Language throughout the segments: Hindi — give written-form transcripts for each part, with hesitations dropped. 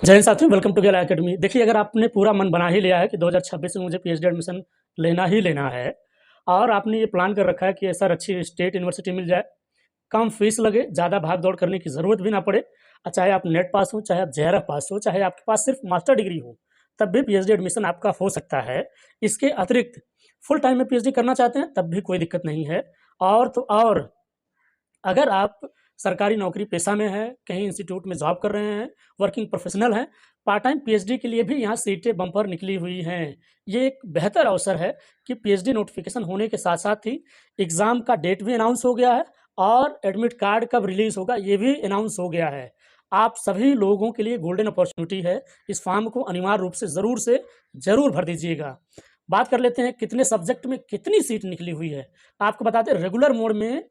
जय हिंद साथियों, वेलकम टू गेला एकेडमी। देखिए, अगर आपने पूरा मन बना ही लिया है कि 2026 में मुझे पीएचडी एडमिशन लेना ही लेना है और आपने ये प्लान कर रखा है कि सर अच्छी स्टेट यूनिवर्सिटी मिल जाए, कम फीस लगे, ज़्यादा भाग-दौड़ करने की ज़रूरत भी ना पड़े चाहे आप नेट पास हो, चाहे आप जेआरएफ पास हो, चाहे आपके पास सिर्फ मास्टर डिग्री हो, तब भी पीएचडी एडमिशन आपका हो सकता है। इसके अतिरिक्त फुल टाइम में पीएचडी करना चाहते हैं, तब भी कोई दिक्कत नहीं है। और तो और अगर आप सरकारी नौकरी पेशा में हैं, कहीं इंस्टीट्यूट में जॉब कर रहे हैं, वर्किंग प्रोफेशनल हैं, पार्ट टाइम पीएचडी के लिए भी यहाँ सीटें बम्पर निकली हुई हैं। ये एक बेहतर अवसर है कि पीएचडी नोटिफिकेशन होने के साथ-साथ ही एग्ज़ाम का डेट भी अनाउंस हो गया है और एडमिट कार्ड कब रिलीज़ होगा, ये भी अनाउंस हो गया है। आप सभी लोगों के लिए गोल्डन अपॉर्च्युनिटी है। इस फॉर्म को अनिवार्य रूप से ज़रूर भर दीजिएगा। बात कर लेते हैं कितने सब्जेक्ट में कितनी सीट निकली हुई है। आपको बता दें, रेगुलर मोड में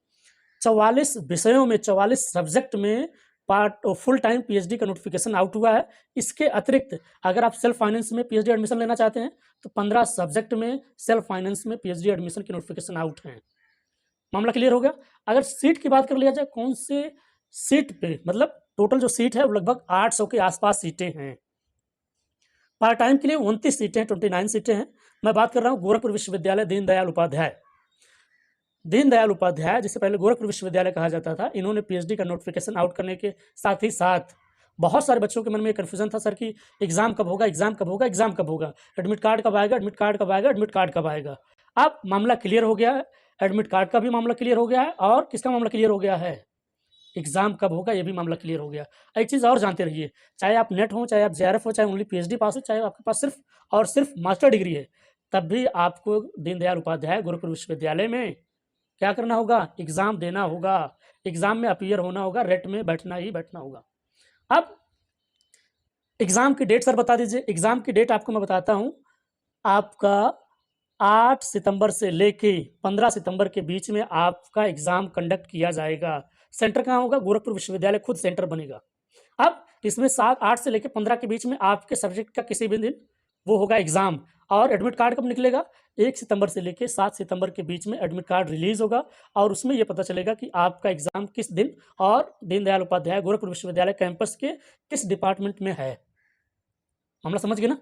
44 विषयों में 44 सब्जेक्ट में फुल टाइम पीएचडी का नोटिफिकेशन आउट हुआ है। इसके अतिरिक्त अगर आप सेल्फ फाइनेंस में पीएचडी एडमिशन लेना चाहते हैं तो 15 सब्जेक्ट में सेल्फ फाइनेंस में पीएचडी एडमिशन की नोटिफिकेशन आउट हैं। मामला क्लियर हो गया। अगर सीट की बात कर लिया जाए, कौन से सीट पे, मतलब टोटल जो सीट है वो लगभग 800 के आसपास सीटें हैं। पार्ट टाइम के लिए 29 सीटें हैं, 29 सीटें हैं। मैं बात कर रहा हूँ गोरखपुर विश्वविद्यालय दीनदयाल उपाध्याय, जिसे पहले गोरखपुर विश्वविद्यालय कहा जाता था। इन्होंने पीएचडी का नोटिफिकेशन आउट करने के साथ ही साथ बहुत सारे बच्चों के मन में एक कन्फ्यूजन था, सर कि एग्जाम कब होगा, एग्जाम कब होगा, एग्जाम कब होगा, एडमिट कार्ड कब आएगा, एडमिट कार्ड कब आएगा, एडमिट कार्ड कब आएगा। अब मामला क्लियर हो गया है, एडमिट कार्ड का भी मामला क्लियर हो गया है और किसका मामला क्लियर हो गया है, एग्जाम कब होगा, ये भी मामला क्लियर हो गया। एक चीज़ और जानते रहिए, चाहे आप नेट हो, चाहे आप जेआरएफ हो, चाहे ओनली पीएचडी पास हो, चाहे आपके पास सिर्फ और सिर्फ मास्टर डिग्री है, तब भी आपको दीनदयाल उपाध्याय गोरखपुर विश्वविद्यालय में क्या करना होगा, एग्ज़ाम देना होगा, एग्ज़ाम में अपीयर होना होगा, रेट में बैठना ही बैठना होगा। अब एग्ज़ाम की डेट सर बता दीजिए। एग्ज़ाम की डेट आपको मैं बताता हूँ। आपका 8 सितंबर से लेके 15 सितंबर के बीच में आपका एग्ज़ाम कंडक्ट किया जाएगा। सेंटर कहाँ होगा, गोरखपुर विश्वविद्यालय खुद सेंटर बनेगा। अब इसमें 8 से लेके 15 के बीच में आपके सब्जेक्ट का किसी भी दिन वो होगा एग्ज़ाम। और एडमिट कार्ड कब निकलेगा, 1 सितंबर से लेके 7 सितंबर के बीच में एडमिट कार्ड रिलीज़ होगा और उसमें ये पता चलेगा कि आपका एग्ज़ाम किस दिन और दीनदयाल उपाध्याय गोरखपुर विश्वविद्यालय कैंपस के किस डिपार्टमेंट में है। मामला समझ गए ना,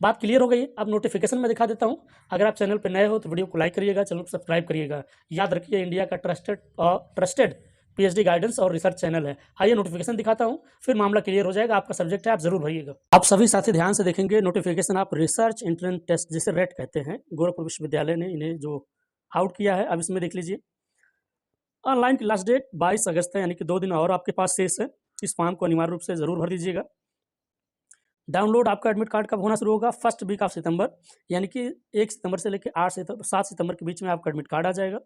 बात क्लियर हो गई है। अब नोटिफिकेशन में दिखा देता हूँ। अगर आप चैनल पर नए हो तो वीडियो को लाइक करिएगा, चैनल को सब्सक्राइब करिएगा। याद रखिए, इंडिया का ट्रस्टेड पीएचडी गाइडेंस और रिसर्च चैनल है। आइए नोटिफिकेशन दिखाता हूँ, फिर मामला क्लियर हो जाएगा। आपका सब्जेक्ट है, आप जरूर भरिएगा। आप सभी साथी ध्यान से देखेंगे नोटिफिकेशन। आप रिसर्च एंट्रेंस टेस्ट, जिसे रेट कहते हैं, गोरखपुर विश्वविद्यालय ने इन्हें जो आउट किया है, अब इसमें देख लीजिए। ऑनलाइन की लास्ट डेट 22 अगस्त है, यानी कि 2 दिन और आपके पास शेष है। इस फॉर्म को अनिवार्य रूप से जरूर भर दीजिएगा। डाउनलोड आपका एडमिट कार्ड कब होना शुरू होगा, फर्स्ट वीक ऑफ सितंबर, यानी कि 1 सितंबर से लेकर 7 सितंबर के बीच में आपका एडमिट कार्ड आ जाएगा।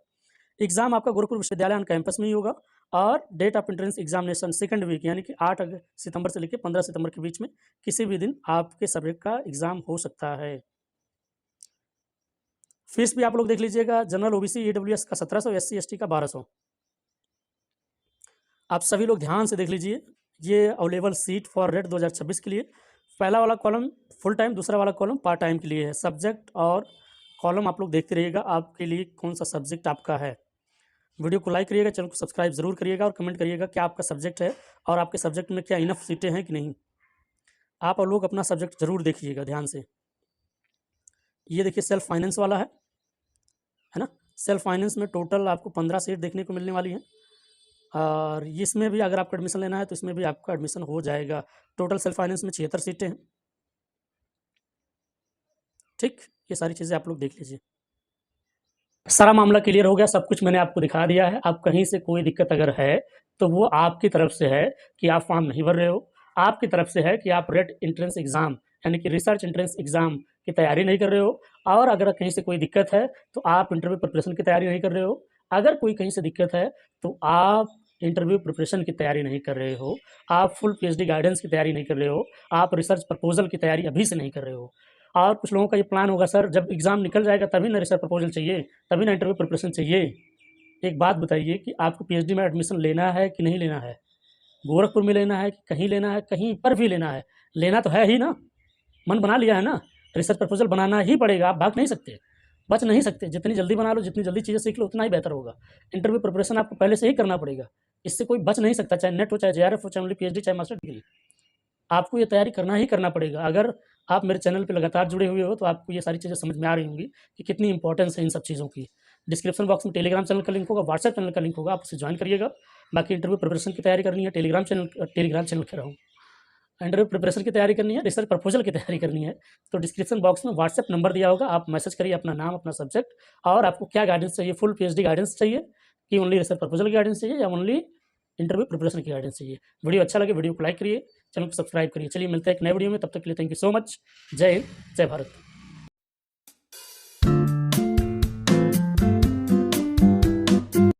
एग्जाम आपका गोरखपुर विश्वविद्यालय ऑन कैंपस में ही होगा और date of entrance examination second week, यानी कि 8 सितंबर से लेकर 15 सितंबर के बीच में किसी भी दिन आपके सब्जेक्ट का एग्जाम हो सकता है। फीस भी आप लोग देख लीजिएगा। जनरल ओबीसी ईडब्ल्यूएस का 1700, एससी एसटी का 1200। आप सभी लोग ध्यान से देख लीजिए। ये अवेलेबल सीट फॉर रेट 2026 के लिए पहला वाला कॉलम फुल टाइम, दूसरा वाला कॉलम पार्ट टाइम के लिए है। सब्जेक्ट और कॉलम आप लोग देखते रहिएगा, आपके लिए कौन सा सब्जेक्ट आपका है। वीडियो को लाइक करिएगा, चैनल को सब्सक्राइब जरूर करिएगा और कमेंट करिएगा क्या आपका सब्जेक्ट है और आपके सब्जेक्ट में क्या इनफ सीटें हैं कि नहीं। आप और लोग अपना सब्जेक्ट जरूर देखिएगा ध्यान से। ये देखिए, सेल्फ फाइनेंस वाला है ना। सेल्फ फाइनेंस में टोटल आपको 15 सीट देखने को मिलने वाली है और इसमें भी अगर आपको एडमिशन लेना है तो इसमें भी आपका एडमिशन हो जाएगा। टोटल सेल्फ फाइनेंस में 76 सीटें हैं। ठीक, ये सारी चीज़ें आप लोग देख लीजिए। सारा मामला क्लियर हो गया, सब कुछ मैंने आपको दिखा दिया है। अब कहीं से कोई दिक्कत अगर है तो वो आपकी तरफ से है कि आप फॉर्म नहीं भर रहे हो, आपकी तरफ से है कि आप रेट एंट्रेंस एग्ज़ाम यानी कि रिसर्च एंट्रेंस एग्ज़ाम की तैयारी नहीं कर रहे हो, और अगर कहीं से कोई दिक्कत है तो आप इंटरव्यू प्रिपरेशन की तैयारी नहीं कर रहे हो। अगर कोई कहीं से दिक्कत है तो आप इंटरव्यू प्रिपरेशन की तैयारी नहीं कर रहे हो, आप फुल पीएचडी गाइडेंस की तैयारी नहीं कर रहे हो, आप रिसर्च प्रपोजल की तैयारी अभी से नहीं कर रहे हो। और कुछ लोगों का ये प्लान होगा, सर जब एग्ज़ाम निकल जाएगा तभी ना रिसर्च प्रपोजल चाहिए, तभी ना इंटरव्यू प्रिपरेशन चाहिए। एक बात बताइए कि आपको पीएचडी में एडमिशन लेना है कि नहीं लेना है, गोरखपुर में लेना है कि कहीं लेना है, कहीं पर भी लेना है, लेना तो है ही ना, मन बना लिया है ना, रिसर्च प्रपोजल बनाना ही पड़ेगा। आप भाग नहीं सकते, बच नहीं सकते। जितनी जल्दी बना लो, जितनी जल्दी चीज़ें सीख लो, उतना ही बेहतर होगा। इंटरव्यू प्रिपरेशन आपको पहले से ही करना पड़ेगा, इससे कोई बच नहीं सकता, चाहे नेट हो, चाहे जेआरएफ हो, चाहे ओनली पीएचडी, चाहे मास्टर डिग्री। आपको ये तैयारी करना ही करना पड़ेगा। अगर आप मेरे चैनल पे लगातार जुड़े हुए हो तो आपको ये सारी चीज़ें समझ में आ रही होंगी कि कितनी इंपॉर्टेंस है इन सब चीज़ों की। डिस्क्रिप्शन बॉक्स में टेलीग्राम चैनल का लिंक होगा, व्हाट्सएप चैनल का लिंक होगा, आप उसे जॉइन करिएगा। बाकी इंटरव्यू प्रिपरेशन की तैयारी करनी है, टेलीग्राम चैनल कह रहा हूँ, इंटरव्यू प्रिपरेशन की तैयारी करनी है, रिसर्च प्रपोजल की तैयारी करनी है, तो डिस्क्रिप्शन बॉक्स में व्हाट्सएप नंबर दिया होगा, आप मैसेज करिए अपना नाम, अपना सब्जेक्ट और आपको क्या गाइडेंस चाहिए, फुल पीएचडी गाइडेंस चाहिए कि ओनली रिसर्च प्रपोजल की गाइडेंस चाहिए या ओनली इंटरव्यू प्रिपरेशन की गाइडेंस चाहिए। वीडियो अच्छा लगे वीडियो को लाइक करिए, चैनल को सब्सक्राइब करिए। चलिए मिलते हैं एक नए वीडियो में, तब तक के लिए थैंक यू सो मच। जय हिंद, जय भारत।